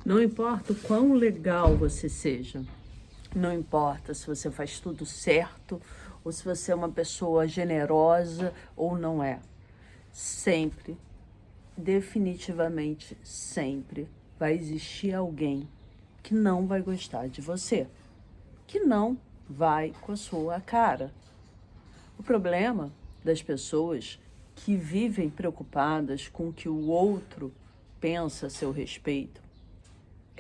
Não importa o quão legal você seja, não importa se você faz tudo certo ou se você é uma pessoa generosa ou não é. Sempre, definitivamente sempre, vai existir alguém que não vai gostar de você, que não vai com a sua cara. O problema das pessoas que vivem preocupadas com o que o outro pensa a seu respeito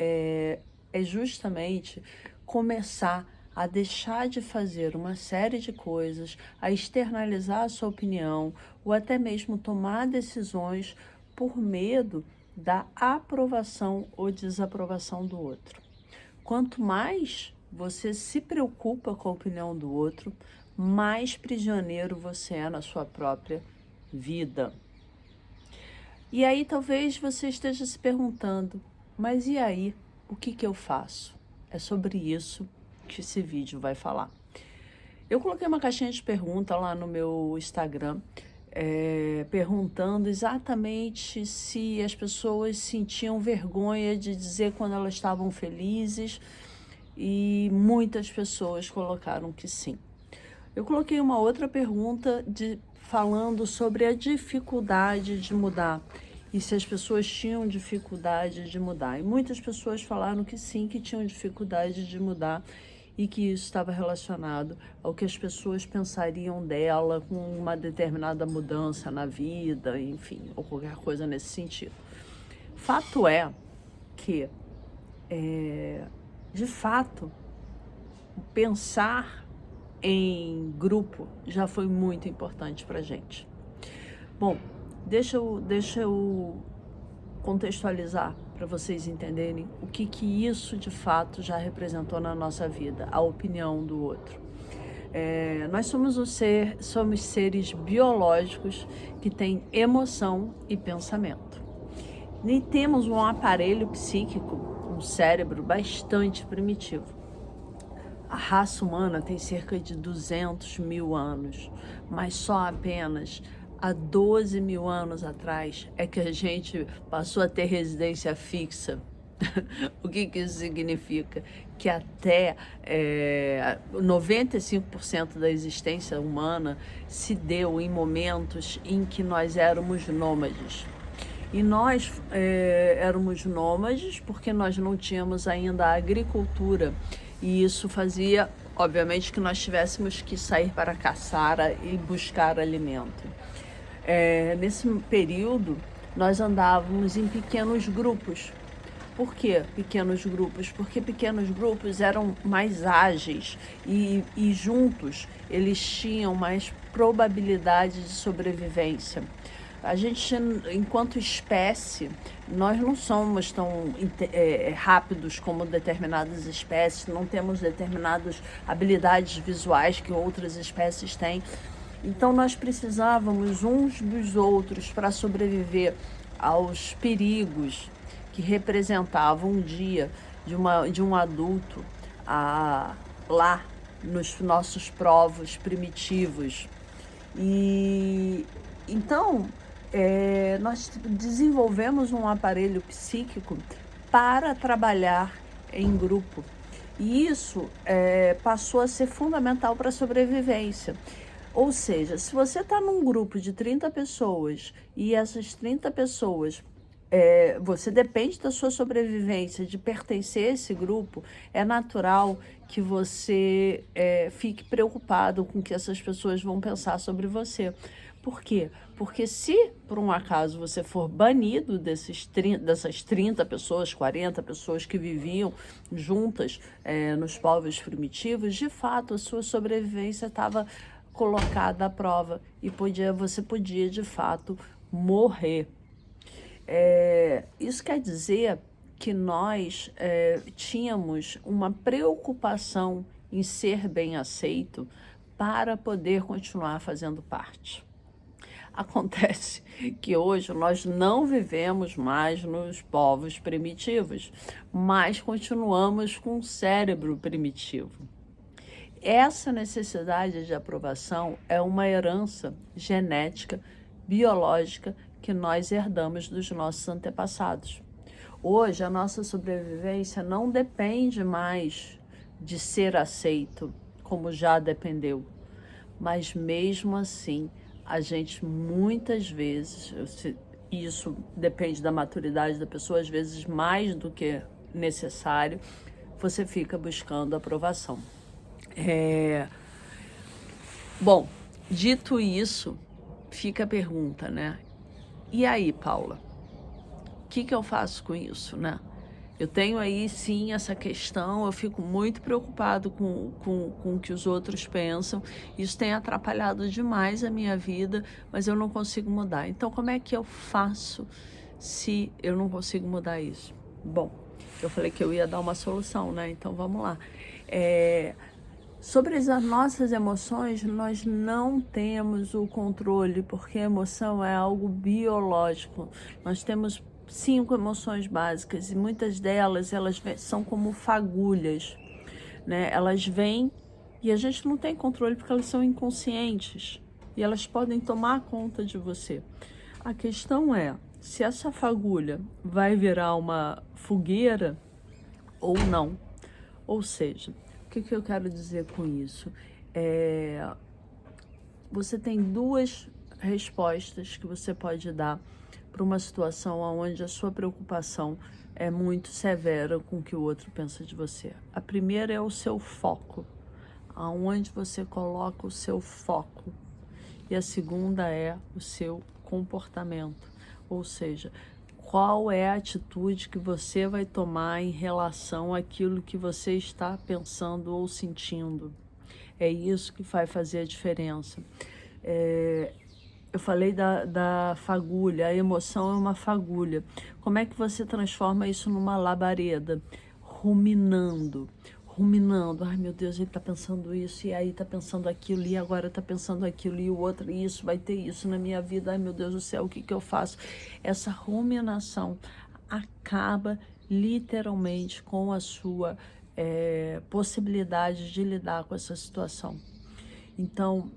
é justamente começar a deixar de fazer uma série de coisas, a externalizar a sua opinião ou até mesmo tomar decisões por medo da aprovação ou desaprovação do outro. Quanto mais você se preocupa com a opinião do outro, mais prisioneiro você é na sua própria vida. E aí talvez você esteja se perguntando, mas e aí, o que eu faço? É sobre isso que esse vídeo vai falar. Eu coloquei uma caixinha de pergunta lá no meu Instagram, perguntando exatamente se as pessoas sentiam vergonha de dizer quando elas estavam felizes, e muitas pessoas colocaram que sim. Eu coloquei uma outra pergunta falando sobre a dificuldade de mudar e se as pessoas tinham dificuldade de mudar. E muitas pessoas falaram que sim, que tinham dificuldade de mudar e que isso estava relacionado ao que as pessoas pensariam dela com uma determinada mudança na vida, enfim, ou qualquer coisa nesse sentido. Fato é que, de fato, pensar em grupo já foi muito importante para a gente. Bom, deixa eu contextualizar para vocês entenderem o que isso de fato já representou na nossa vida, a opinião do outro. Nós somos seres biológicos que têm emoção e pensamento. E temos um aparelho psíquico, um cérebro bastante primitivo. A raça humana tem cerca de 200 mil anos, mas só apenas há 12 mil anos atrás é que a gente passou a ter residência fixa. O que isso significa? Que até 95% da existência humana se deu em momentos em que nós éramos nômades. E nós éramos nômades porque nós não tínhamos ainda a agricultura. E isso fazia, obviamente, que nós tivéssemos que sair para caçar e buscar alimento. Nesse período, nós andávamos em pequenos grupos. Por que pequenos grupos? Porque pequenos grupos eram mais ágeis e juntos eles tinham mais probabilidade de sobrevivência. A gente, enquanto espécie, nós não somos tão rápidos como determinadas espécies, não temos determinadas habilidades visuais que outras espécies têm. Então nós precisávamos uns dos outros para sobreviver aos perigos que representavam um dia de um adulto lá nos nossos povos primitivos. E então nós desenvolvemos um aparelho psíquico para trabalhar em grupo. E isso passou a ser fundamental para a sobrevivência. Ou seja, se você está num grupo de 30 pessoas e essas 30 pessoas, você depende da sua sobrevivência, de pertencer a esse grupo, é natural que você fique preocupado com o que essas pessoas vão pensar sobre você. Por quê? Porque se, por um acaso, você for banido dessas 30 pessoas, 40 pessoas que viviam juntas nos povos primitivos, de fato, a sua sobrevivência estava colocada à prova e você podia, de fato, morrer. Isso quer dizer que nós tínhamos uma preocupação em ser bem aceito para poder continuar fazendo parte. Acontece que hoje nós não vivemos mais nos povos primitivos, mas continuamos com um cérebro primitivo. Essa necessidade de aprovação é uma herança genética, biológica, que nós herdamos dos nossos antepassados. Hoje, a nossa sobrevivência não depende mais de ser aceito, como já dependeu. Mas mesmo assim, a gente muitas vezes, isso depende da maturidade da pessoa, às vezes mais do que necessário, você fica buscando aprovação. Bom, dito isso, fica a pergunta, né? E aí, Paula, o que eu faço com isso, né? Eu tenho aí, sim, essa questão, eu fico muito preocupado com o que os outros pensam. Isso tem atrapalhado demais a minha vida, mas eu não consigo mudar. Então, como é que eu faço se eu não consigo mudar isso? Bom, eu falei que eu ia dar uma solução, né? Então, vamos lá. Sobre as nossas emoções, nós não temos o controle, porque a emoção é algo biológico. Nós temos 5 emoções básicas e muitas delas elas são como fagulhas, né? Elas vêm e a gente não tem controle porque elas são inconscientes e elas podem tomar conta de você. A questão é se essa fagulha vai virar uma fogueira ou não. Ou seja, o que eu quero dizer com isso? Você tem 2 respostas que você pode dar para uma situação onde a sua preocupação é muito severa com o que o outro pensa de você. A primeira é o seu foco, aonde você coloca o seu foco. E a segunda é o seu comportamento, ou seja, qual é a atitude que você vai tomar em relação àquilo que você está pensando ou sentindo. É isso que vai fazer a diferença. Eu falei da fagulha, a emoção é uma fagulha. Como é que você transforma isso numa labareda? Ruminando. Ai meu Deus, ele está pensando isso, e aí está pensando aquilo, e agora está pensando aquilo, e o outro, isso, vai ter isso na minha vida, ai meu Deus do céu, o que eu faço? Essa ruminação acaba literalmente com a sua possibilidade de lidar com essa situação. Então,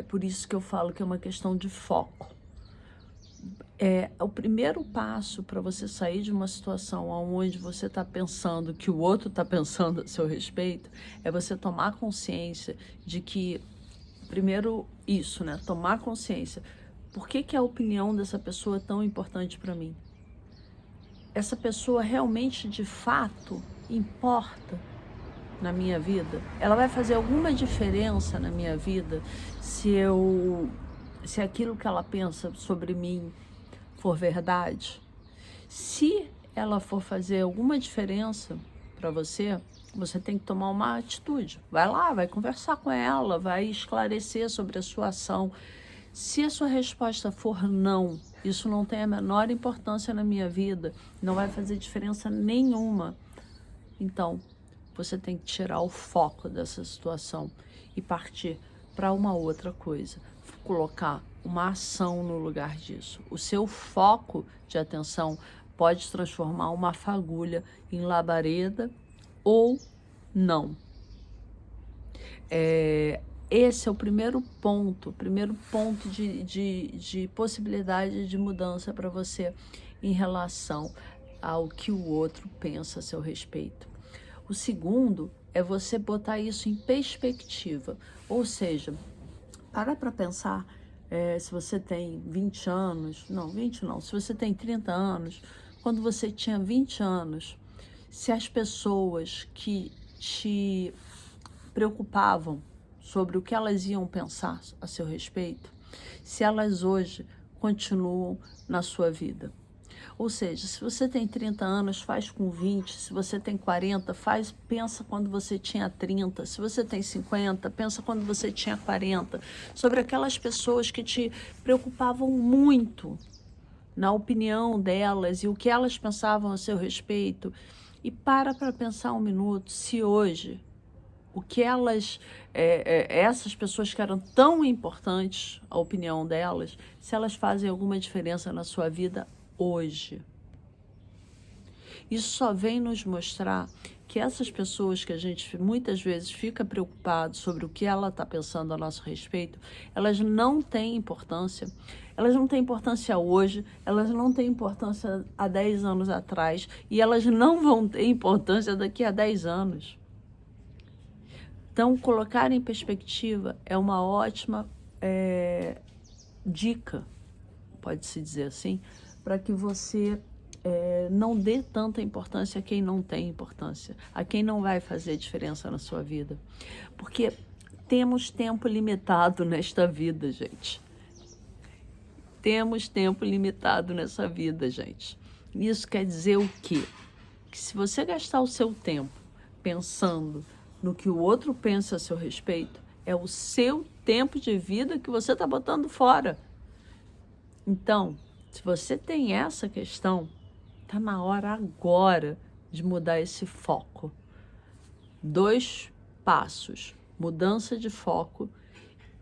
por isso que eu falo que é uma questão de foco. O primeiro passo para você sair de uma situação onde você está pensando que o outro está pensando a seu respeito é você tomar consciência de que, primeiro isso, né? Tomar consciência. Por que a opinião dessa pessoa é tão importante para mim? Essa pessoa realmente, de fato, importa na minha vida? Ela vai fazer alguma diferença na minha vida se aquilo que ela pensa sobre mim for verdade? Se ela for fazer alguma diferença para você, você tem que tomar uma atitude. Vai lá, vai conversar com ela, vai esclarecer sobre a sua ação. Se a sua resposta for não, isso não tem a menor importância na minha vida, não vai fazer diferença nenhuma, então você tem que tirar o foco dessa situação e partir para uma outra coisa, colocar uma ação no lugar disso. O seu foco de atenção pode transformar uma fagulha em labareda ou não. Esse é o primeiro ponto de possibilidade de mudança para você em relação ao que o outro pensa a seu respeito. O segundo é você botar isso em perspectiva, ou seja, para pensar, se você tem 20 anos, não, 20 não, se você tem 30 anos, quando você tinha 20 anos, se as pessoas que te preocupavam sobre o que elas iam pensar a seu respeito, se elas hoje continuam na sua vida. Ou seja, se você tem 30 anos, faz com 20. Se você tem 40, pensa quando você tinha 30. Se você tem 50, pensa quando você tinha 40. Sobre aquelas pessoas que te preocupavam muito na opinião delas e o que elas pensavam a seu respeito. E para pensar um minuto, se hoje o que essas pessoas que eram tão importantes, a opinião delas, se elas fazem alguma diferença na sua vida hoje. Isso só vem nos mostrar Porque essas pessoas que a gente muitas vezes fica preocupado sobre o que ela está pensando a nosso respeito, elas não têm importância. Elas não têm importância hoje, elas não têm importância há 10 anos atrás e elas não vão ter importância daqui a 10 anos. Então, colocar em perspectiva é uma ótima dica, pode-se dizer assim, para que você não dê tanta importância a quem não tem importância, a quem não vai fazer diferença na sua vida. Porque temos tempo limitado nesta vida, gente. Temos tempo limitado nessa vida, gente. Isso quer dizer o quê? Que se você gastar o seu tempo pensando no que o outro pensa a seu respeito, é o seu tempo de vida que você está botando fora. Então, se você tem essa questão, está na hora agora de mudar esse foco. 2 passos: mudança de foco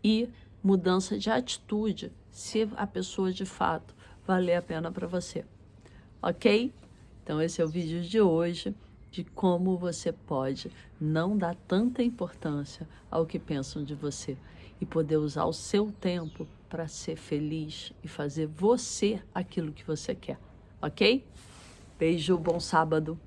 e mudança de atitude, se a pessoa de fato valer a pena para você. Ok? Então esse é o vídeo de hoje, de como você pode não dar tanta importância ao que pensam de você e poder usar o seu tempo para ser feliz e fazer você aquilo que você quer. Ok? Beijo, bom sábado.